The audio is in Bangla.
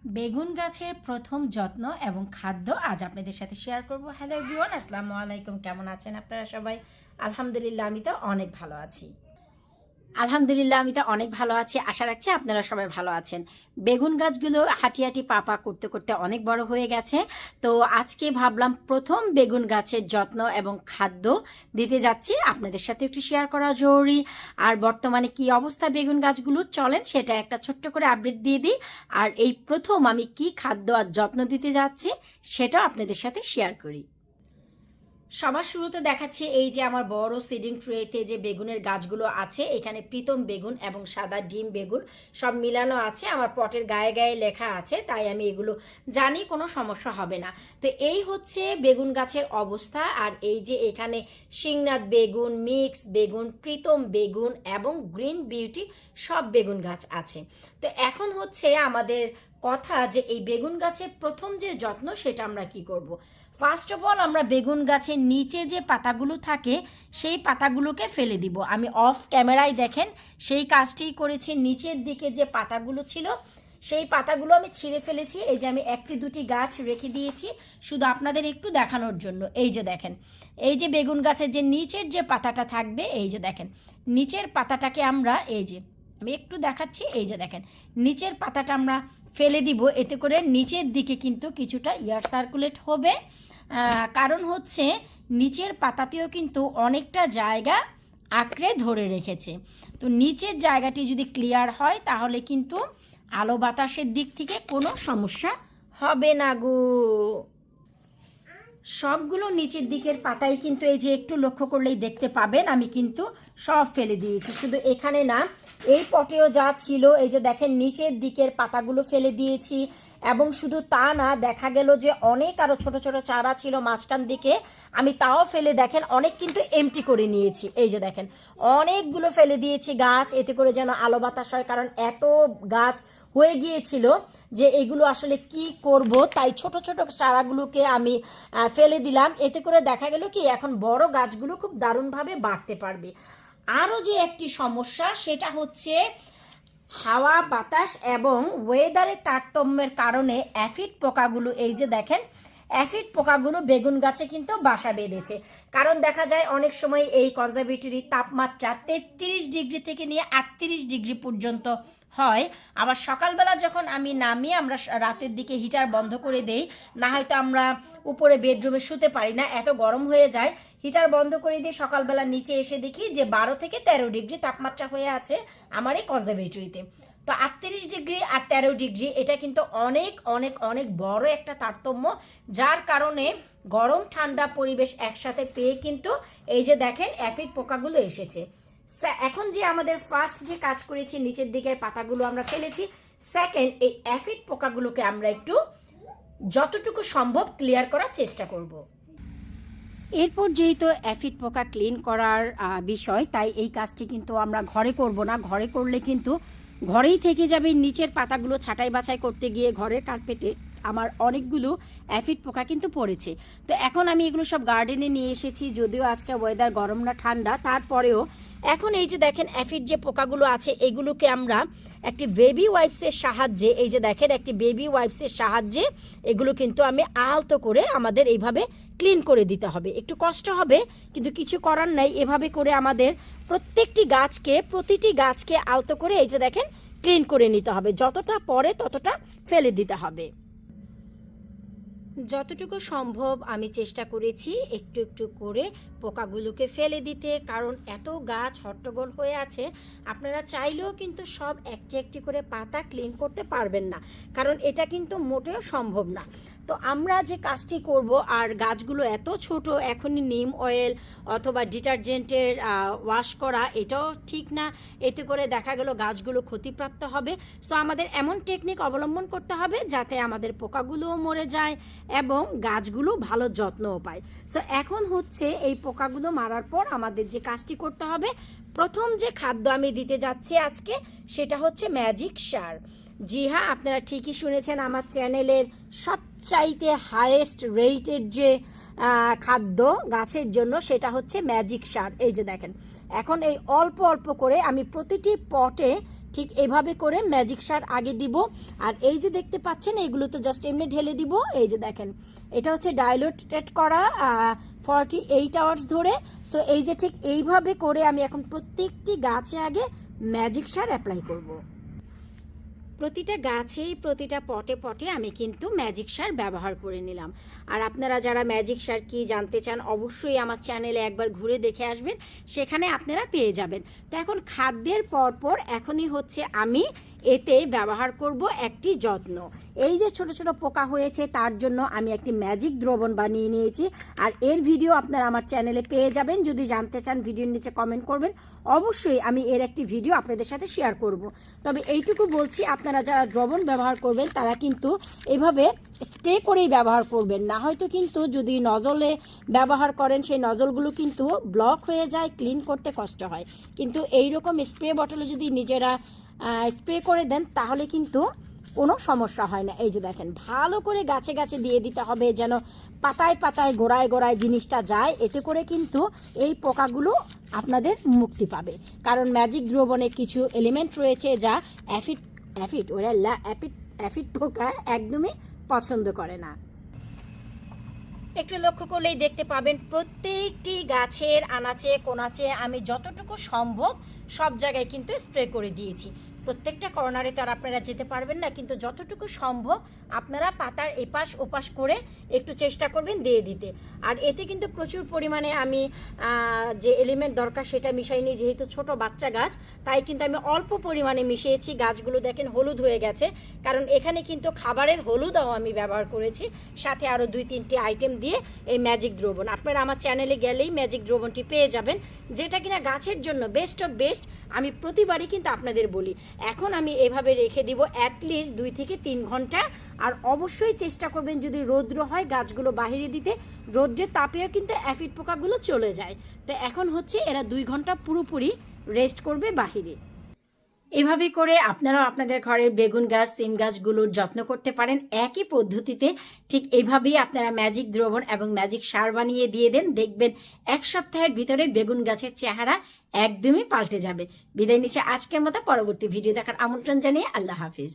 বেগুন গাছের প্রথম যত্ন এবং খাদ্য আজ আপনাদের সাথে শেয়ার করব। হ্যালো এভরিওয়ান, আসসালামু আলাইকুম। কেমন আছেন আপনারা সবাই? আলহামদুলিল্লাহ আমি তো অনেক ভালো আছি। আশা রাখছি আপনারা সবাই ভালো আছেন। বেগুন গাছগুলো হাঁটি হাঁটি পা করতে করতে অনেক বড় হয়ে গেছে। তো আজকে ভাবলাম প্রথম বেগুন গাছের যত্ন এবং খাদ্য দিতে যাচ্ছি, আপনাদের সাথে একটু শেয়ার করা জরুরি। আর বর্তমানে কি অবস্থা বেগুন গাছগুলো চলেন সেটা একটা ছোট্ট করে আপডেট দিয়ে দিই। আর এই প্রথম আমি কি খাদ্য আর যত্ন দিতে যাচ্ছি সেটাও আপনাদের সাথে শেয়ার করি। সবার শুরুতে দেখাচ্ছি এই যে আমার বড় সিডিং ট্রেতে যে বেগুনের গাছগুলো আছে, এখানে প্রীতম বেগুন এবং সাদা ডিম বেগুন সব মিলানো আছে। আমার পটের গায়ে গায়ে লেখা আছে, তাই আমি এগুলো জানি কোনো সমস্যা হবে না। তো এই হচ্ছে বেগুন গাছের অবস্থা। আর এই যে এখানে সিংনাথ বেগুন, মিক্স বেগুন, প্রীতম বেগুন এবং গ্রিন বিউটি সব বেগুন গাছ আছে। তো এখন হচ্ছে আমাদের কথা যে এই বেগুন গাছের প্রথম যে যত্ন সেটা আমরা কি করব। ফার্স্ট অফ অল আমরা বেগুন গাছের নিচে যে পাতাগুলো থাকে সেই পাতাগুলোকে ফেলে দিব। আমি অফ ক্যামেরায় দেখেন সেই কাজটিই করেছি। নিচের দিকে যে পাতাগুলো ছিল সেই পাতাগুলো আমি ছিঁড়ে ফেলেছি। এই যে আমি একটি দুটি গাছ রেখে দিয়েছি শুধু আপনাদের একটু দেখানোর জন্য। এই যে দেখেন, এই যে বেগুন গাছের যে নিচের যে পাতাটা থাকবে, এই যে দেখেন নিচের পাতাটাকে আমরা এই যে আমি একটু দেখাচ্ছি, এই যে দেখেন নিচের পাতাটা আমরা ফেলে দিব। এতে করে নিচের দিকে কিন্তু কিছুটা এয়ার সার্কুলেট হবে। কারণ হচ্ছে নিচের পাতাতেও কিন্তু অনেকটা জায়গা আঁকড়ে ধরে রেখেছে। তো নিচের জায়গাটি যদি ক্লিয়ার হয় তাহলে কিন্তু আলো বাতাসের দিক থেকে কোনো সমস্যা হবে না গো। সবগুলো নিচের দিকের পাতাই কিন্তু এই যে একটু লক্ষ্য করলেই দেখতে পাবেন আমি কিন্তু সব ফেলে দিয়েছি। শুধু এখানে না, এই পটেও যা ছিল এই যে দেখেন নিচের দিকের পাতাগুলো ফেলে দিয়েছি। এবং শুধু তা না, দেখা গেল যে অনেক আরও ছোট ছোট চারা ছিল মাঝখান দিকে, আমি তাও ফেলে দেখেন অনেক কিন্তু এমটি করে নিয়েছি। এই যে দেখেন অনেকগুলো ফেলে দিয়েছি গাছ, এতে করে যেন আলো বাতাস হয়। কারণ এত গাছ হয়ে গিয়েছিল যে এগুলো আসলে কি করব, তাই ছোট ছোট চারাগুলোকে আমি ফেলে দিলাম। এতে করে দেখা গেল কি এখন বড় গাছগুলো খুব দারুণভাবে বাড়তে পারবে। আরও যে একটি সমস্যা সেটা হচ্ছে হাওয়া বাতাস এবং ওয়েদারের তারতম্যের কারণে অ্যাফিড পোকাগুলো, এই যে দেখেন অ্যাফিড পোকাগুলো বেগুন গাছে কিন্তু বাসা বেঁধেছে। কারণ দেখা যায় অনেক সময় এই কনজারভেটরি তাপমাত্রা 33 ডিগ্রি থেকে নিয়ে 38 ডিগ্রি পর্যন্ত হয়। আবার সকালবেলা যখন আমি নামি, আমরা রাতের দিকে হিটার বন্ধ করে দেই, না হয়তো আমরা উপরে বেডরুমে শুতে পারি না, এত গরম হয়ে যায়। হিটার বন্ধ করে দিয়ে সকালবেলা নিচে এসে দেখি যে 12 থেকে 13 ডিগ্রি তাপমাত্রা হয়ে আছে আমার এই কনজারভেটরিতে। তো 38 ডিগ্রি আর 13 ডিগ্রি এটা কিন্তু অনেক অনেক অনেক বড় একটা তারতম্য, যার কারণে গরম ঠান্ডা পরিবেশ একসাথে পেয়ে কিন্তু এই যে দেখেন অ্যাফিড পোকাগুলো এসেছে। এখন যে আমাদের ফার্স্ট যে কাজ করেছি নিচের দিকের পাতাগুলো আমরা ফেলেছি, সেকেন্ড এই অ্যাফিড পোকাগুলোকে আমরা একটু যতটুকু সম্ভব ক্লিয়ার করার চেষ্টা করব। এরপর যেহেতু অ্যাফিড পোকা ক্লিন করার বিষয়, তাই এই কাজটি কিন্তু আমরা ঘরে করব না। ঘরে করলে কিন্তু ঘরেই থেকে যাবে। নিচের পাতাগুলো ছাঁটাই বাছাই করতে গিয়ে ঘরের কার্পেটে আমার অনেকগুলো অ্যাফিড পোকা কিন্তু পড়েছে। তো এখন আমি এগুলো সব গার্ডেনে নিয়ে এসেছি। যদিও আজকে ওয়েদার গরম না ঠান্ডা, তারপরেও এখন এই যে দেখেন অ্যাফিড যে পোকাগুলো আছে এগুলোকে আমরা একটি বেবি ওয়াইপসের সাহায্যে, এই যে দেখেন একটি বেবি ওয়াইপসের সাহায্যে এগুলো কিন্তু আমি আলতো করে আমাদের এইভাবে ক্লিন করে দিতে হবে। একটু কষ্ট হবে কিন্তু কিছু করার নাই। এভাবে করে আমাদের প্রতিটি গাছকে আলতো করে এই যে দেখেন ক্লিন করে নিতে হবে। যতটা পরে ততটা ফেলে দিতে হবে। যতটুকু সম্ভব আমি চেষ্টা করেছি একটু একটু করে পোকাগুলোকে ফেলে দিতে, কারণ এত গাছ হট্টগোল হয়ে আছে, আপনারা চাইলেও কিন্তু সব একটি একটি করে পাতা ক্লিন করতে পারবেন না, কারণ এটা কিন্তু মোটেও সম্ভব না। তো আমরা যে কাজটি করব, আর গাছগুলো এত ছোট, এখনই নিম অয়েল অথবা ডিটারজেন্টের ওয়াশ করা এটাও ঠিক না। এতে করে দেখা গেল গাছগুলো ক্ষতিপ্রাপ্ত হবে। সো আমাদের এমন টেকনিক অবলম্বন করতে হবে যাতে আমাদের পোকাগুলোও মরে যায় এবং গাছগুলো ভালো যত্নও পায়। সো এখন হচ্ছে এই পোকাগুলো মারার পর আমাদের যে কাজটি করতে হবে, প্রথম যে খাদ্য আমি দিতে যাচ্ছি আজকে সেটা হচ্ছে ম্যাজিক সার। জি হ্যাঁ, আপনারা ঠিকই শুনেছেন, আমার চ্যানেলের সবচাইতে হাইয়েস্ট রেটেড যে খাদ্য গাছের জন্য সেটা হচ্ছে ম্যাজিক সার। এই যে দেখেন এখন এই অল্প অল্প করে আমি প্রতিটি পটে ঠিক এভাবে করে ম্যাজিক সার আগে দিব। আর এই যে দেখতে পাচ্ছেন এগুলো তো জাস্ট এমনি ঢেলে দিব। এই যে দেখেন এটা হচ্ছে ডাইলুটেড করা 48 আওয়ার্স ধরে। সো এই যে ঠিক এইভাবে করে আমি এখন প্রত্যেকটি গাছে আগে ম্যাজিক সার অ্যাপ্লাই করব। প্রতিটা গাছেই প্রতিটা পটে পটে আমি কিন্তু ম্যাজিক সার ব্যবহার করে নিলাম। আর আপনারা যারা ম্যাজিক সার কি জানতে চান অবশ্যই আমার চ্যানেলে একবার ঘুরে দেখে আসবেন, সেখানে আপনারা পেয়ে যাবেন। তো এখন খাদ্যের পরপর এখনই হচ্ছে আমি এতে ব্যবহার করব একটি যত্ন। এই যে ছোট ছোট পোকা হয়েছে তার জন্য আমি একটি ম্যাজিক দ্রবণ বানিয়ে নিয়েছি। আর এর ভিডিও আপনারা আমার চ্যানেলে পেয়ে যাবেন। যদি জানতে চান ভিডিওর নিচে কমেন্ট করবেন, অবশ্যই আমি এর একটি ভিডিও আপনাদের সাথে শেয়ার করব। তবে এইটুকু বলছি, আপনারা যারা দ্রবণ ব্যবহার করবেন তারা কিন্তু এভাবে স্প্রে করেই ব্যবহার করবেন না। হয়তো কিন্তু যদি নজলে ব্যবহার করেন সেই নজলগুলো কিন্তু ব্লক হয়ে যায়, ক্লিন করতে কষ্ট হয়। কিন্তু এই রকম স্প্রে বটলে যদি নিজেরা স্প্রে করে দেন তাহলে কিন্তু কোনো সমস্যা হয় না। এই যে দেখেন ভালো করে গাছে গাছে দিয়ে দিতে হবে, যেন পাতায় পাতায় গোড়ায় গোড়ায় জিনিসটা যায়। এতে করে কিন্তু এই পোকাগুলো আপনাদের মুক্তি পাবে। কারণ ম্যাজিক দ্রবণে কিছু এলিমেন্ট রয়েছে যা অ্যাফিড পোকা একদমই পছন্দ করে না। একটু লক্ষ্য করলেই দেখতে পাবেন প্রত্যেকটি গাছের আনাচে কোনাচে আমি যতটুকু সম্ভব সব জায়গায় কিন্তু স্প্রে করে দিয়েছি। প্রত্যেকটা কর্নারে তো আর আপনারা যেতে পারবেন না, কিন্তু যতটুকু সম্ভব আপনারা পাতার এপাশ ওপাশ করে একটু চেষ্টা করবেন দিয়ে দিতে। আর এতে কিন্তু প্রচুর পরিমাণে আমি যে এলিমেন্ট দরকার সেটা মিশাইনি, যেহেতু ছোট বাচ্চা গাছ তাই কিন্তু আমি অল্প পরিমাণে মিশিয়েছি। গাছগুলো দেখেন হলুদ হয়ে গেছে, কারণ এখানে কিন্তু খাবারের হলুদও আমি ব্যবহার করেছি, সাথে আরও 2-3টি আইটেম দিয়ে এই ম্যাজিক দ্রবণ। আপনারা আমার চ্যানেলে গেলেই ম্যাজিক দ্রবণটি পেয়ে যাবেন, যেটা কিনা গাছের জন্য বেস্ট অফ বেস্ট। আমি প্রতিবারই কিন্তু আপনাদের বলি। এখন আমি এভাবে রেখে দিব অ্যাটলিস্ট 2 থেকে 3 ঘন্টা। আর অবশ্যই চেষ্টা করবেন যদি রৌদ্র হয় গাছগুলো বাহিরে দিতে, রৌদ্রের তাপেও কিন্তু অ্যাফিড পোকাগুলো চলে যায়। তো এখন হচ্ছে এরা 2 ঘন্টা পুরোপুরি রেস্ট করবে বাহিরে। এভাবে করে আপনারাও আপনাদের ঘরের বেগুন গাছ, সিম গাছগুলোর যত্ন করতে পারেন একই পদ্ধতিতে। ঠিক এইভাবেই আপনারা ম্যাজিক দ্রবণ এবং ম্যাজিক সার বানিয়ে দিয়ে দেন, দেখবেন 1 সপ্তাহের ভিতরে বেগুন গাছের চেহারা একদমই পাল্টে যাবে। বিদায় নিচ্ছে আজকের মতো, পরবর্তী ভিডিও দেখার আমন্ত্রণ জানিয়ে আল্লাহ হাফিজ।